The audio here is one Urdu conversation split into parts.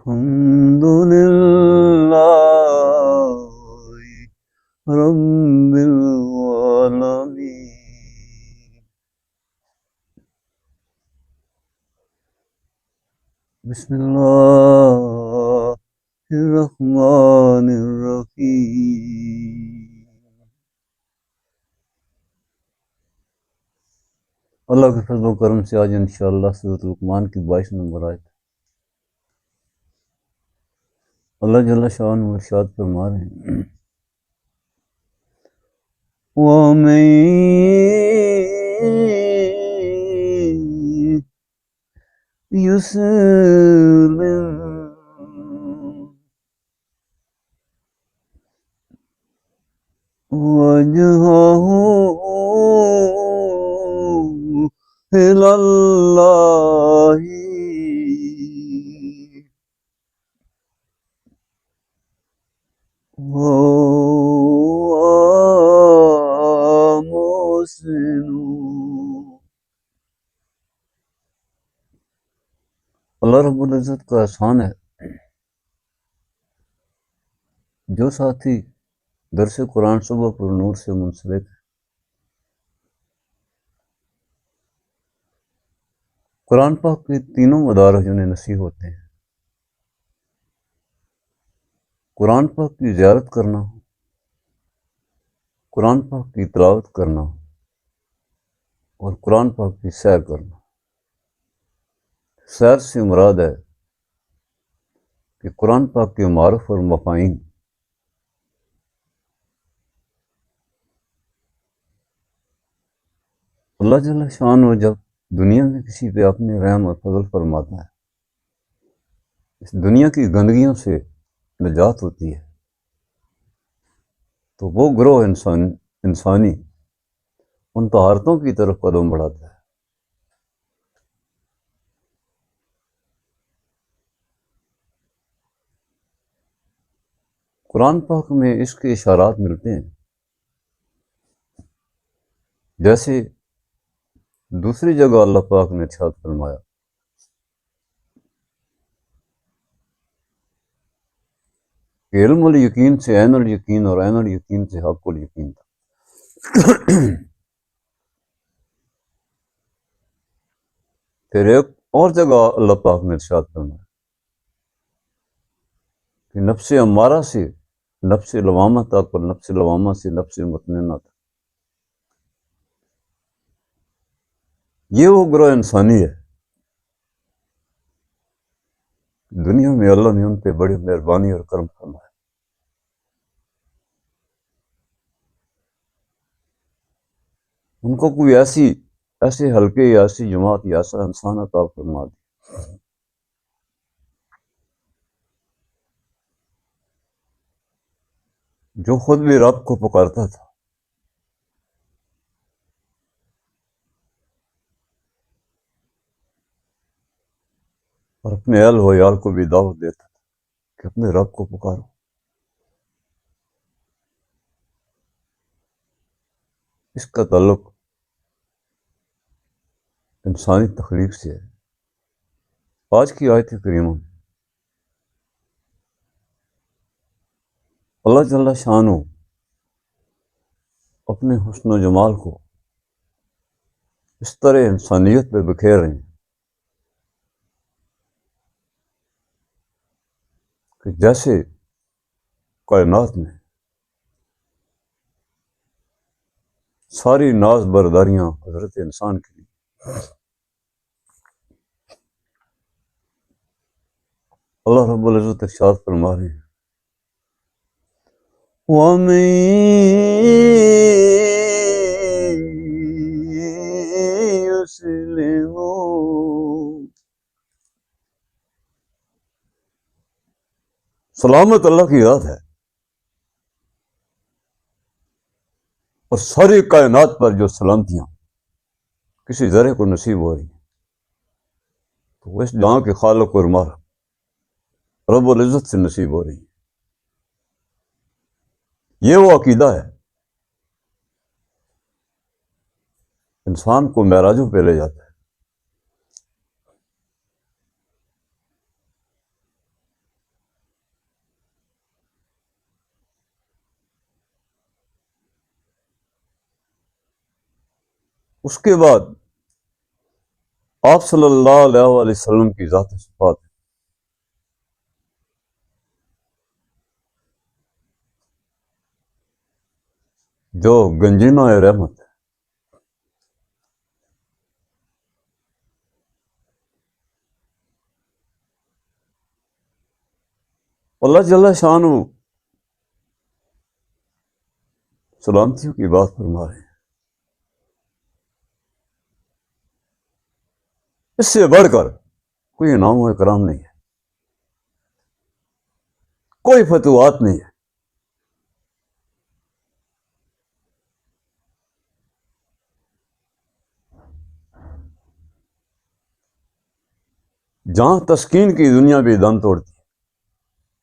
الحمد لله رب العالمين. بسم الله الرحمن الرحیم. اللہ کے فضل و کرم سے آج انشاءاللہ سورۃ لقمان کی 22 نمبر آیت. اللہ جل شانہ ارشاد فرما رہے ہیں وَمَن يُسْلِمْ وَجْهَهُ إِلَى اللَّهِ وَهُوَ مُحْسِنٌ. اللہ رب العزت کا احسان ہے جو ساتھی درس قرآن صبح پر نور سے منسلک ہے، قرآن پاک کے تینوں مدارج انہیں نصیب ہوتے ہیں. قرآن پاک کی زیارت کرنا ہو، قرآن پاک کی تلاوت کرنا ہو، اور قرآن پاک کی سیر کرنا. سیر سے مراد ہے کہ قرآن پاک کے معارف اور مفاہیم اللہ جل شانہ جب دنیا میں کسی پہ اپنے رحم اور فضل فرماتا ہے، اس دنیا کی گندگیوں سے نجات ہوتی ہے، تو وہ گروہ انسانی ان طہارتوں کی طرف قدم بڑھاتا ہے. قرآن پاک میں اس کے اشارات ملتے ہیں، جیسے دوسری جگہ اللہ پاک نے ارشاد فرمایا کہ علم الیقین سے عین الیقین اور عین الیقین سے حق الیقین تھا. پھر ایک اور جگہ اللہ پاک نے ارشاد فرمایا کہ نفس امارہ سے نفس لوامہ تک اور نفس لوامہ سے نفس مطمئنہ تک. یہ وہ گروہ انسانی ہے، دنیا میں اللہ نے ان پہ بڑی مہربانی اور کرم فرمایا. ان کو کوئی ایسے حلقے یا ایسی جماعت یا ایسا انسان عطا فرما دی جو خود بھی رب کو پکارتا تھا، اور اپنے اہل و عیال کو بھی دعوت دیتا تھا کہ اپنے رب کو پکارو. اس کا تعلق انسانی تخلیق سے ہے. آج کی آیت کریمہ میں اللہ جل شانہ اپنے حسن و جمال کو اس طرح انسانیت پہ بکھیر رہے ہیں کہ جیسے کائنات میں ساری ناز برداریاں حضرت انسان کے لیے. اللہ رب العزت ارشاد فرما رہے ہیں وَمَن يُسْلِمْ. سلامت اللہ کی ذات ہے اور ساری کائنات پر جو سلامتیاں کسی ذرے کو نصیب ہو رہی ہیں تو وہ اس جہاں کے خالق اور مالک رب العزت سے نصیب ہو رہی ہیں. یہ وہ عقیدہ ہے انسان کو معراجوں پہ لے جاتا ہے. اس کے بعد آپ صلی اللہ علیہ وسلم کی ذات صفات جو گنجینہ رحمت ہے. اللہ جل شانہ سلامتیوں کی بات فرما رہے ہیں. اس سے بڑھ کر کوئی انعام و اکرام نہیں ہے، کوئی فتوحات نہیں ہے. جہاں تسکین کی دنیا بھی دم توڑتی ہے،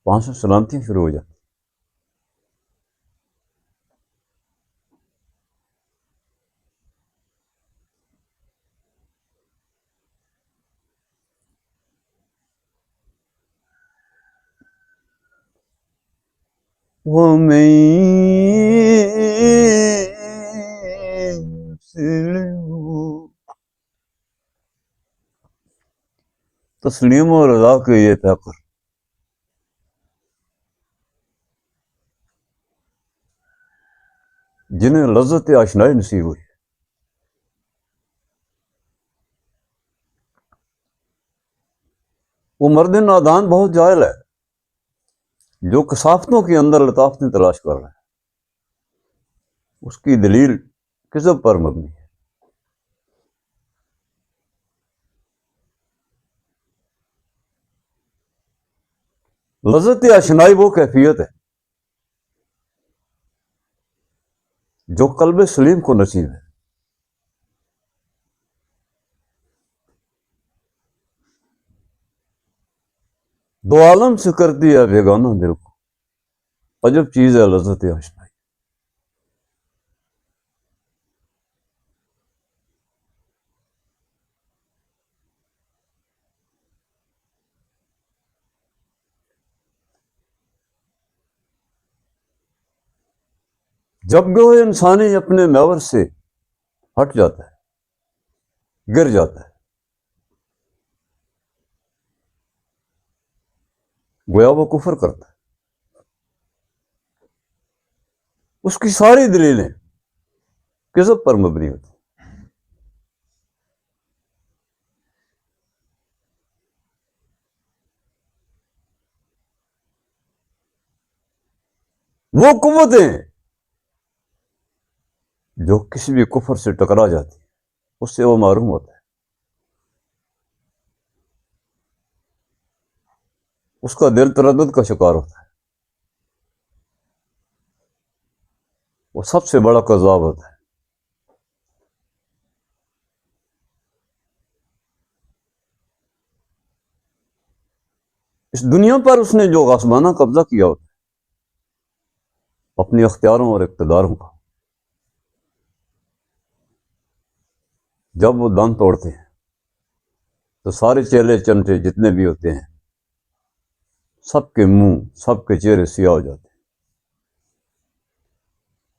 وہاں سے سلامتیاں شروع ہو جاتی. تسلیم و رضا کے یہ پیکر جنہیں لذت آشنائی نصیب ہوئی، وہ مرد نادان بہت جاہل ہے جو کثافتوں کے اندر لطافتیں تلاش کر رہا ہے. اس کی دلیل کذب پر مبنی ہے. لذت آشنائی وہ کیفیت ہے جو قلب سلیم کو نصیب ہے. دو عالم سے کرتی ہے بیگانہ دل کو، عجب چیز ہے لذت آشنائی. جب گوہ انسانی اپنے محور سے ہٹ جاتا ہے، گر جاتا ہے، گویا وہ کفر کرتا ہے. اس کی ساری دلیلیں کذب پر مبنی ہوتی ہیں. وہ قوتیں جو کسی بھی کفر سے ٹکرا جاتی ہیں، اس سے وہ معروم ہوتا ہے. اس کا دل تردد کا شکار ہوتا ہے. وہ سب سے بڑا کذاب ہوتا ہے. اس دنیا پر اس نے جو غصبانہ قبضہ کیا ہوتا ہے اپنی اختیاروں اور اقتداروں کا، جب وہ دم توڑتے ہیں تو سارے چہرے چمٹے جتنے بھی ہوتے ہیں، سب کے منہ، سب کے چہرے سیاہ ہو جاتے ہیں.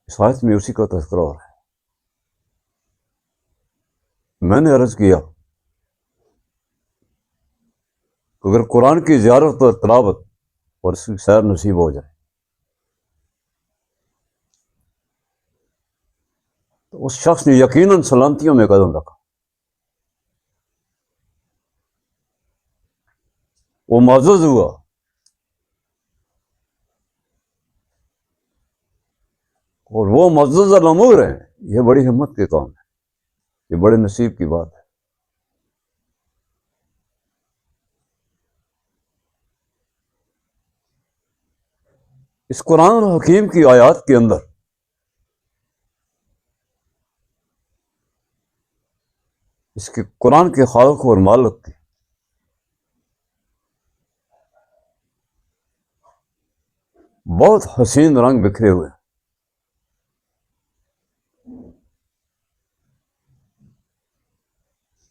اس آیت میں اسی کا تذکرہ ہو رہا ہے. میں نے عرض کیا کہ اگر قرآن کی زیارت اور تلاوت اور اس کی سیر نصیب ہو جائے تو اس شخص نے یقیناً سلامتیوں میں قدم رکھا. وہ معزز ہوا. اور وہ معزز الامور ہیں. یہ بڑی ہمت کے کام ہے، یہ بڑے نصیب کی بات ہے. اس قرآن حکیم کی آیات کے اندر اس کے قرآن کے خالق اور مالک کے بہت حسین رنگ بکھرے ہوئے ہیں.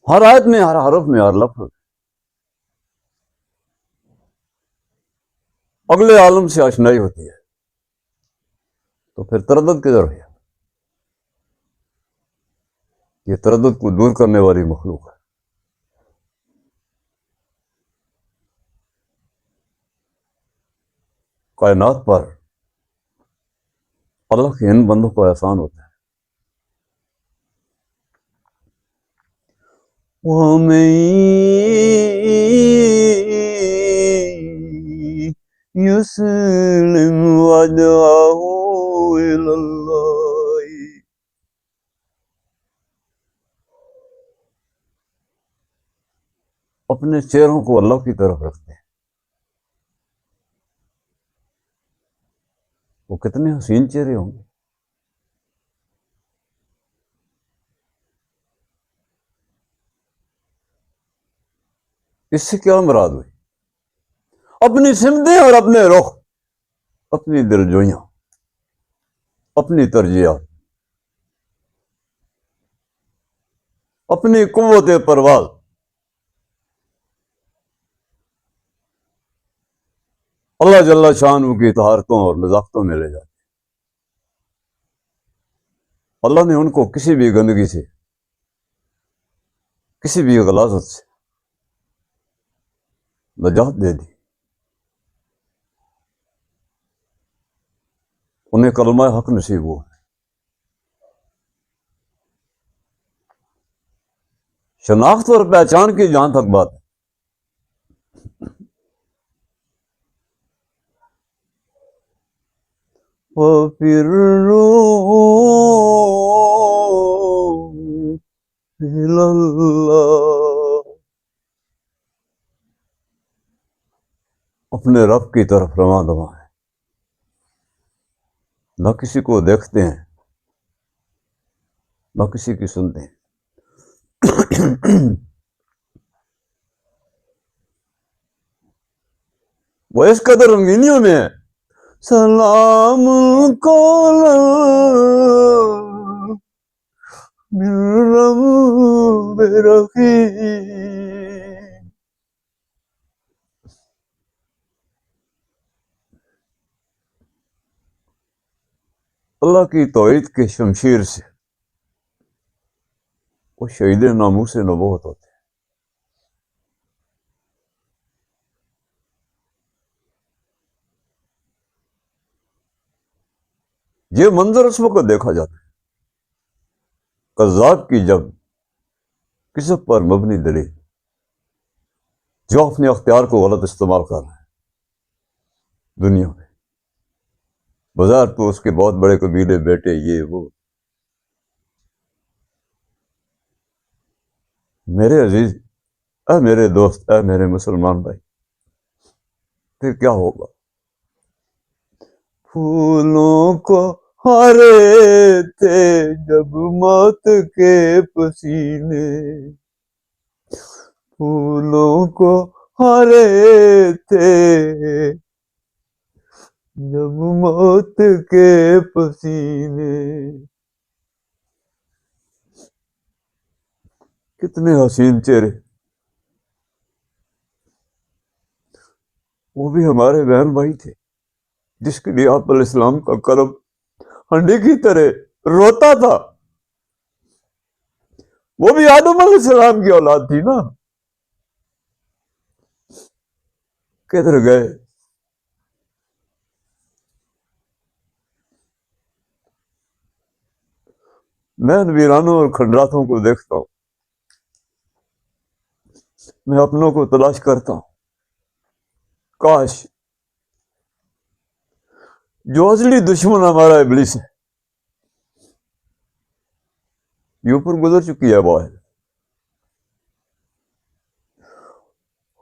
ہر آیت میں، ہر حرف میں، ہر لفظ اگلے عالم سے آشنائی ہوتی ہے. تو پھر تردد کدھر ہے؟ یہ تردد کو دور کرنے والی مخلوق ہے. کائنات پر اللہ کے ان بندوں کو احسان ہوتا ہے. وَمَن يُسْلِمْ وَجْهَهُ إِلَى اللَّهِ اپنے چہروں کو اللہ کی طرف رکھتے ہیں. وہ کتنے حسین چہرے ہوں گے. اس سے کیا مراد ہوئی؟ اپنی سمتیں اور اپنے رخ، اپنی دلجوئیاں، اپنی ترجیحات، اپنی قوت پرواز اللہ جل شانہ کی طہارتوں اور نزاکتوں میں لے جاتے. اللہ نے ان کو کسی بھی گندگی سے، کسی بھی غلاظت سے نجات دے دی. انہیں کلمہ حق نصیب ہوا. شناخت اور پہچان کی جہاں تک بات ہے، وَفِرُّوا إِلَى اللَّهِ اپنے رب کی طرف رواں دواں ہے. نہ کسی کو دیکھتے ہیں، نہ کسی کی سنتے ہیں. وہ اس قدر رنگینیوں میں ہے. سلام قولا من رب رحیم. اللہ کی توحید کے شمشیر سے وہ شہید ناموس نبوت ہوتے ہیں. یہ منظر اس وقت دیکھا جاتا ہے کذاب کی جب کسب پر مبنی دلیل جو اپنے اختیار کو غلط استعمال کر رہے ہیں دنیا میں. بظاہر تو اس کے بہت بڑے قبیلے، بیٹے، یہ وہ. میرے عزیز، اے میرے دوست، اے میرے مسلمان بھائی، پھر کیا ہوگا؟ پھولوں کو ہرے تھے جب موت کے پسینے، پھولوں کو ہرے تھے جب موت کے پسینے. کتنے حسین چہرے. وہ بھی ہمارے بہن بھائی تھے جس کے لیے آپ علیہ السلام کا قلب ہنڈی کی طرح روتا تھا. وہ بھی آدم علیہ السلام کی اولاد تھی نا. کدھر گئے؟ میں ان ویرانوں اور کھنڈراتوں کو دیکھتا ہوں، میں اپنوں کو تلاش کرتا ہوں. کاش جو اصلی دشمن ہمارا ابلیس ہے یہ اوپر گزر چکی ہے باہر.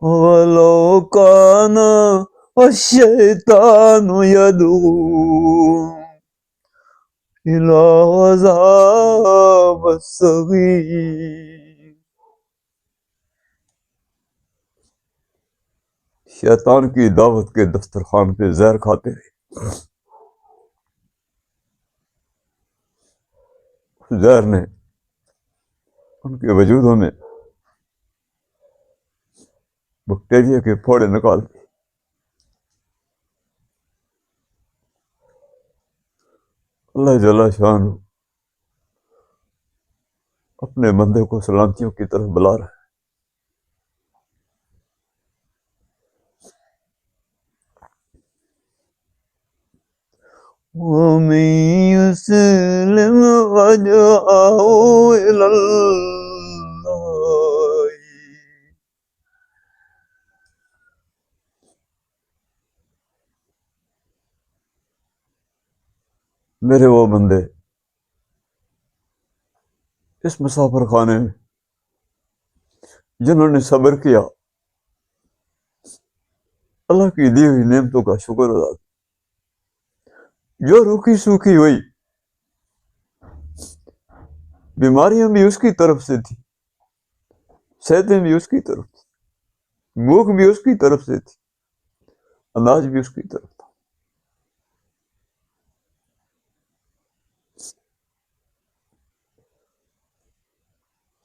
وَلَوْ كَانَ الشَّيْطَانُ يَدْعُو إِلَىٰ عَذَابِ السَّعِيرِ. شیطان کی دعوت کے دسترخوان پہ زہر کھاتے رہے. زہر نے ان کے وجودوں میں بیکٹیریا کے پھوڑے نکال دیے. اللہ جل شانہ اپنے بندے کو سلامتیوں کی طرف بلا رہا ہے. وَمَن يُسْلِمْ وَجْهَهُ إِلَى اللَّهِ. میرے وہ بندے اس مسافر خانے میں جنہوں نے صبر کیا، اللہ کی دی ہوئی نعمتوں کا شکر ادا کیا، جو روکی سوکھی ہوئی، بیماریاں بھی اس کی طرف سے تھی، صحتیں بھی اس کی طرف تھی، بھوک بھی اس کی طرف سے تھی، اناج بھی اس کی طرف تھا.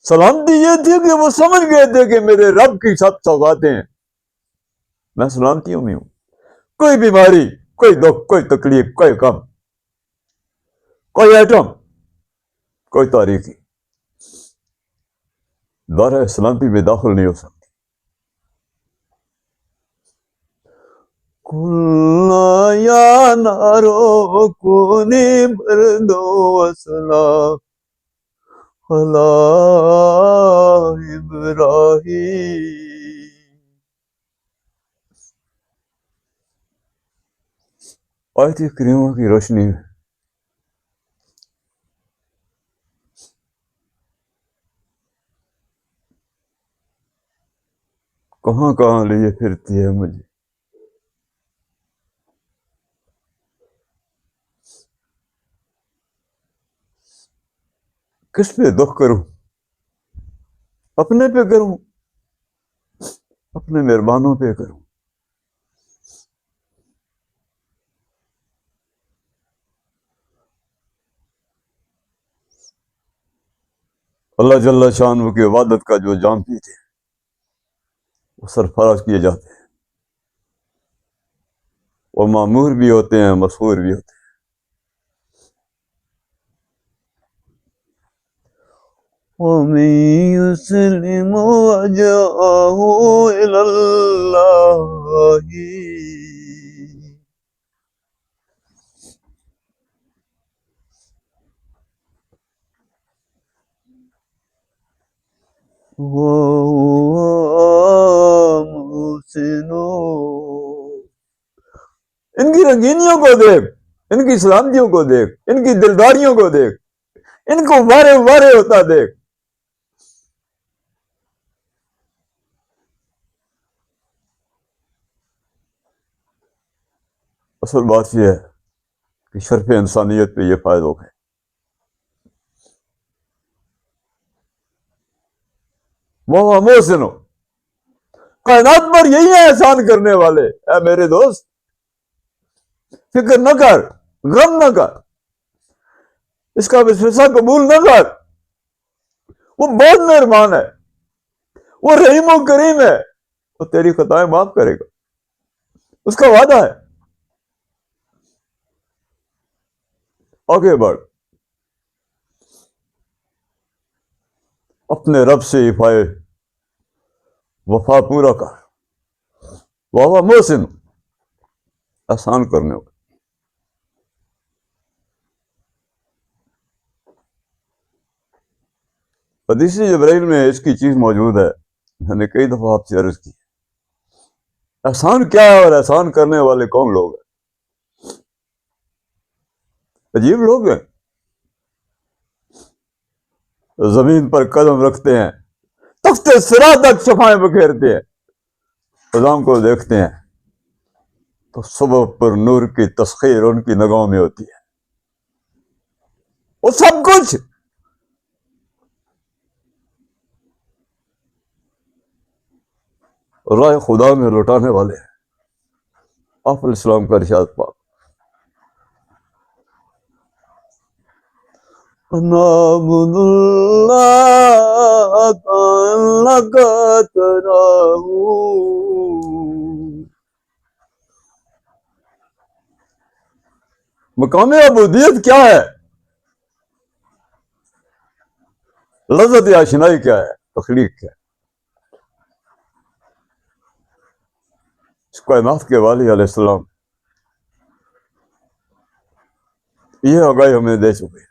سلامتی یہ تھی کہ وہ سمجھ گئے تھے کہ میرے رب کی سب سوغاتیں ہیں، میں سلامتیوں میں ہوں. کوئی بیماری، کوئی دکھ، کوئی تکلیف، کوئی غم، کوئی ایٹم، کوئی تاریخی دائرہ سلامتی میں داخل نہیں ہو سکتی. قُلْنَا يَا نَارُ كُونِي بَرْدًا وَسَلَامًا عَلَىٰ إِبْرَاهِيمَ. آیت کریمہ کی روشنی میں کہاں کہاں لیے پھرتی ہے مجھے. کس پہ دکھ کروں؟ اپنے پہ کروں، اپنے مہربانوں پہ کروں. اللہ جل شانہ کی عبادت کا جو جام پیتے ہیں وہ سرفراز کیے جاتے ہیں، وہ معمور بھی ہوتے ہیں، مسحور بھی ہوتے ہیں. وَمَن يُسْلِمْ وَجْهَهُ إِلَى اللَّهِ. وَهُوَ مُحْسِنٌ. ان کی رنگینیوں کو دیکھ، ان کی سلامتیوں کو دیکھ، ان کی دلداریوں کو دیکھ، ان کو وارے وارے ہوتا دیکھ. اصل بات یہ ہے کہ شرف انسانیت پہ یہ فائد ہو گئے. وہ محسن، کائنات پر یہی ہے احسان کرنے والے. اے میرے دوست، فکر نہ کر، غم نہ کر، اس کا وسوسہ قبول نہ کر. وہ بہت مہربان ہے، وہ رحیم و کریم ہے، وہ تیری خطائیں معاف کرے گا، اس کا وعدہ ہے. آگے بڑھ، اپنے رب سے حفاظت وفا پورا کر. وہ محسن، احسان کرنے والا. حدیث جبرائیل میں اس کی چیز موجود ہے، میں نے کئی دفعہ آپ سے عرض کی. احسان کیا ہے اور احسان کرنے والے کون لوگ ہیں؟ عجیب لوگ ہیں. زمین پر قدم رکھتے ہیں، تخت صراط تک صفائیں بکھیرتے ہیں، خداؤں کو دیکھتے ہیں تو صبح پر نور کی تسخیر ان کی نگاہوں میں ہوتی ہے. وہ سب کچھ راہ خدا میں لوٹانے والے ہیں. آپ علیہ السلام کا ارشاد پاک، نعبد اللہ کأنک تراہ. مقام عبودیت کیا ہے؟ لذت آشنائی کیا ہے؟ تخلیق کیا ہے؟ اس کائنات کے والی علیہ السلام یہ آگاہی ہمیں دے چکے ہیں۔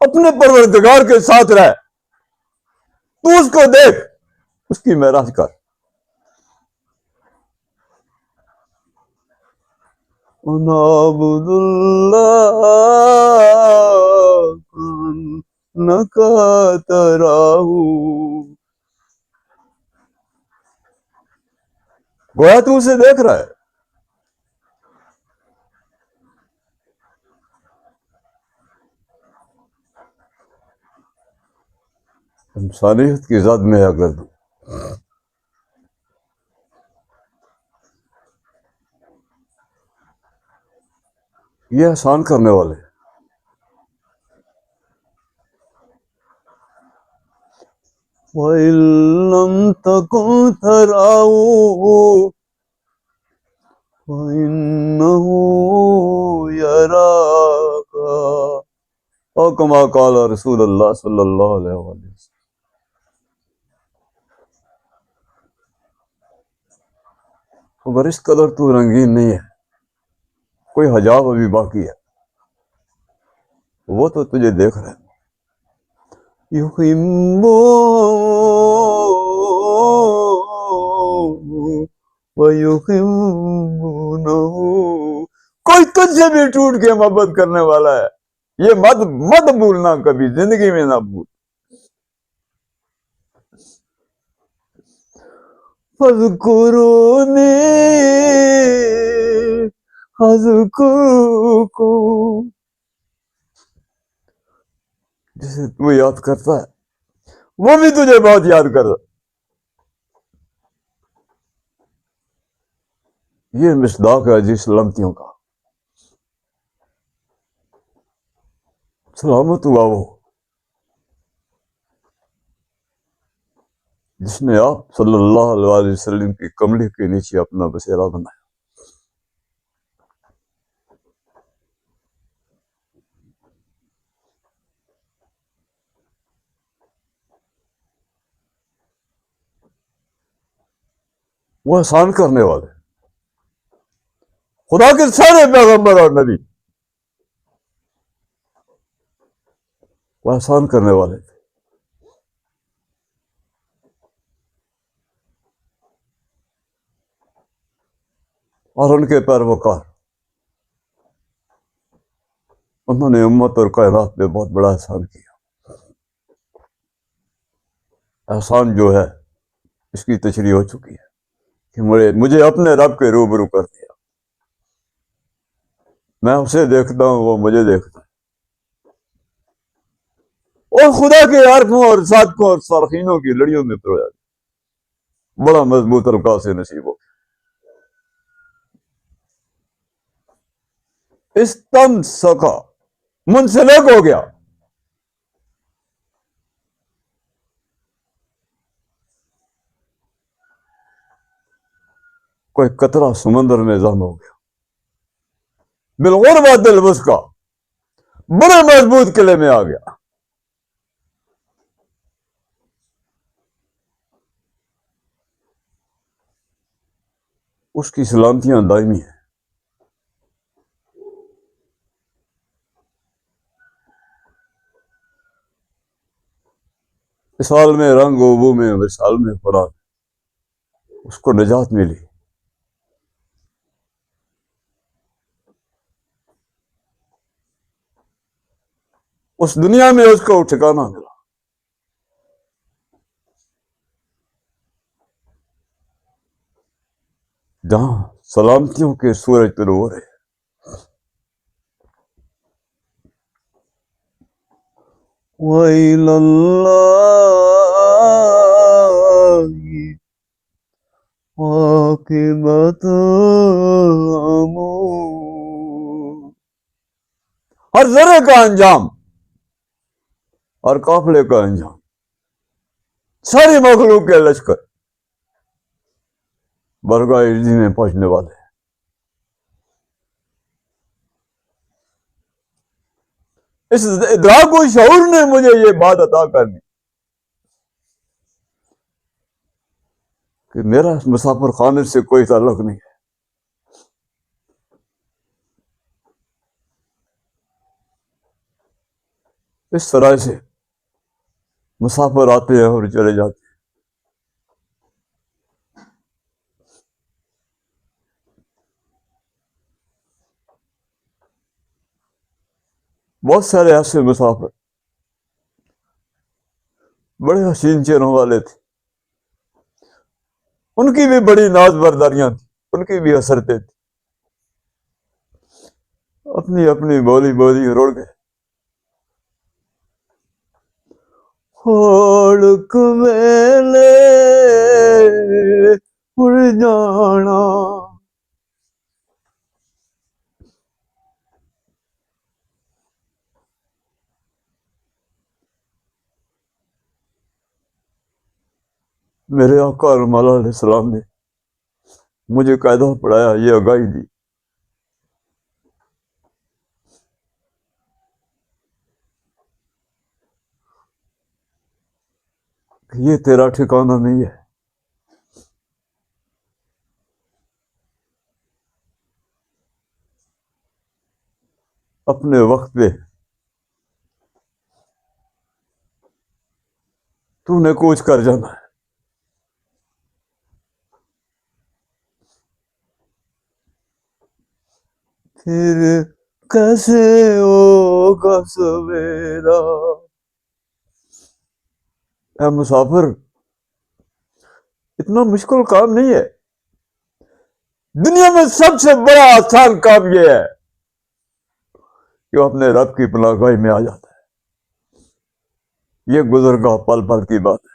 اپنے پروردگار کے ساتھ رہ، تو اس کو دیکھ، اس کی معراج کر۔ نعبد اللہ کأنک تراہ، گویا تو اسے دیکھ رہا ہے۔ انسانیت کی ذات میں اگر دوں، یہ احسان کرنے والے وَإِن لَّمْ تَكُن تَرَاهُ فَإِنَّهُ يَرَاكَ، اور کما قال رسول اللہ صلی اللہ علیہ وسلم۔ مگر اس قدر تو رنگین نہیں ہے، کوئی حجاب ابھی باقی ہے، وہ تو تجھے دیکھ رہا ہے۔ یحبہ ویحبونہ، کوئی تجھ سے بھی ٹوٹ کے محبت کرنے والا ہے، یہ مت بھولنا، کبھی زندگی میں نہ بھول۔ فاذکرونی اذکرکم، جسے تو یاد کرتا ہے وہ بھی تجھے بہت یاد کرتا۔ یہ مصداق ہے جی سلامتیوں کا۔ سلامت ہوا وہ جس نے آپ صلی اللہ علیہ وسلم کی کملی کے نیچے اپنا بسیرا بنایا۔ وہ احسان کرنے والے، خدا کے سارے پیغمبر اور نبی وہ احسان کرنے والے تھے، اور ان کے پیروکار، انہوں نے امت اور کائنات پہ بہت بڑا احسان کیا۔ احسان جو ہے اس کی تشریح ہو چکی ہے کہ مجھے اپنے رب کے روبرو کر دیا، میں اسے دیکھتا ہوں، وہ مجھے دیکھتا ہے، اور خدا کے عارفوں اور صادقوں اور صالحینوں کی لڑیوں میں پرویا، بڑا مضبوط القاء سے نصیب ہو۔ استمسکا، منسلک ہو گیا، کوئی قطرہ سمندر میں ضم ہو گیا، بالغربۃ الوثقی، بڑے مضبوط قلعے میں آ گیا۔ اس کی سلامتیاں دائمی ہیں۔ اس حال میں رنگ و بو میں، وصال میں خوراک، اس کو نجات ملی۔ اس دنیا میں اس کو ٹھکانہ ملا جہاں سلامتیوں کے سورج طلوع ہو رہے۔ وَإِلَى اللَّهِ عَاقِبَةُ الْأُمُورِ، ہر ذرے کا انجام، ہر قافلے کا انجام، ساری مخلوق کے لشکر برگاہ عزی میں پہنچنے والے ہیں۔ اس ادراک و شعور نے مجھے یہ بات عطا کرنی کہ میرا مسافر خانے سے کوئی تعلق نہیں ہے. اس طرح سے مسافر آتے ہیں اور چلے جاتے ہیں. بہت سارے ایسے مسافر بڑے حسین چہروں والے تھے، ان کی بھی بڑی ناز برداریاں تھیں، ان کی بھی حسرتیں تھیں، اپنی اپنی بولی بولی روڑ گئے. ہوڑک ویلے اڑ جانا میرے آقا اور مولا علیہ السلام نے مجھے قاعدہ پڑھایا، یہ آگاہی دی کہ یہ تیرا ٹھکانہ نہیں ہے. اپنے وقت پہ تو نے کوچ کر جانا ہے. پھر کیسے ہوگا سویرا. اے مسافر، اتنا مشکل کام نہیں ہے. دنیا میں سب سے بڑا آسان کام یہ ہے کہ وہ اپنے رب کی پناہ گاہ میں آ جاتا ہے. یہ گزرگاہ پل پل کی بات ہے.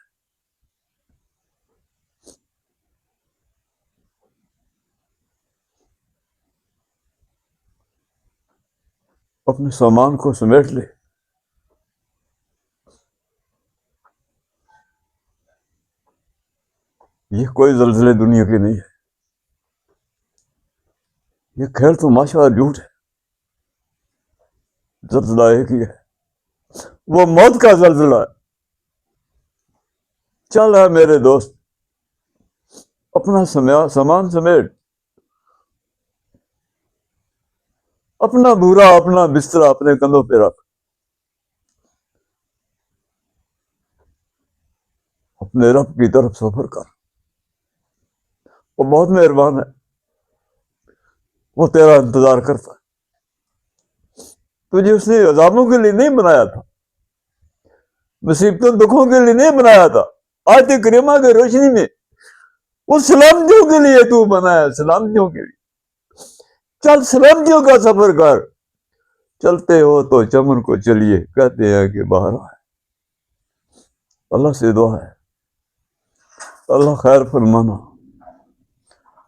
اپنے سامان کو سمیٹ لے. یہ کوئی زلزلے دنیا کے نہیں ہے. یہ خیر تو ماشاء اللہ جھوٹ ہے. زلزلہ ایک ہی ہے، وہ موت کا زلزلہ ہے. چل ہے میرے دوست، اپنا سامان سمیٹ، اپنا بورا اپنا بستر اپنے کندھوں پہ رکھ، اپنے رب کی طرف سفر کر. وہ بہت مہربان ہے، وہ تیرا انتظار کرتا ہے. تجھے اس نے عذابوں کے لیے نہیں بنایا تھا، مصیبتوں دکھوں کے لیے نہیں بنایا تھا. آیت کریمہ کی روشنی میں وہ سلامتیوں کے لیے تو بنایا، سلامتیوں کے لیے. چل سلامتیوں کا سفر کر. چلتے ہو تو چمن کو چلیے، کہتے ہیں کہ باہر آئے. اللہ سے دعا ہے، اللہ خیر فرمانا،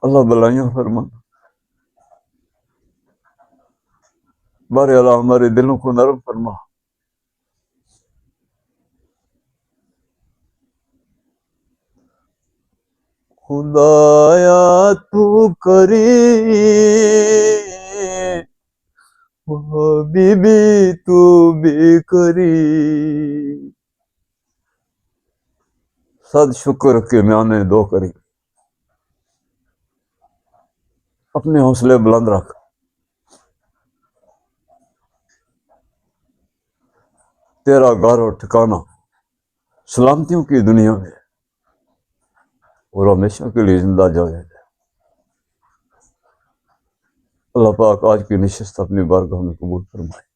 اللہ بلائیاں فرمانا. بارے اللہ ہمارے دلوں کو نرم فرما. خدایا تو کریم، حبیبی تو بھی کریم. صد شکر کے میانے دو کریم. اپنے حوصلے بلند رکھ. تیرا گھر اور ٹھکانہ سلامتیوں کی دنیا میں اور ہمیشہ کے لیے زندہ جائے. اللہ پاک آج کی نشست اپنی بارگاہ میں قبول فرمائے.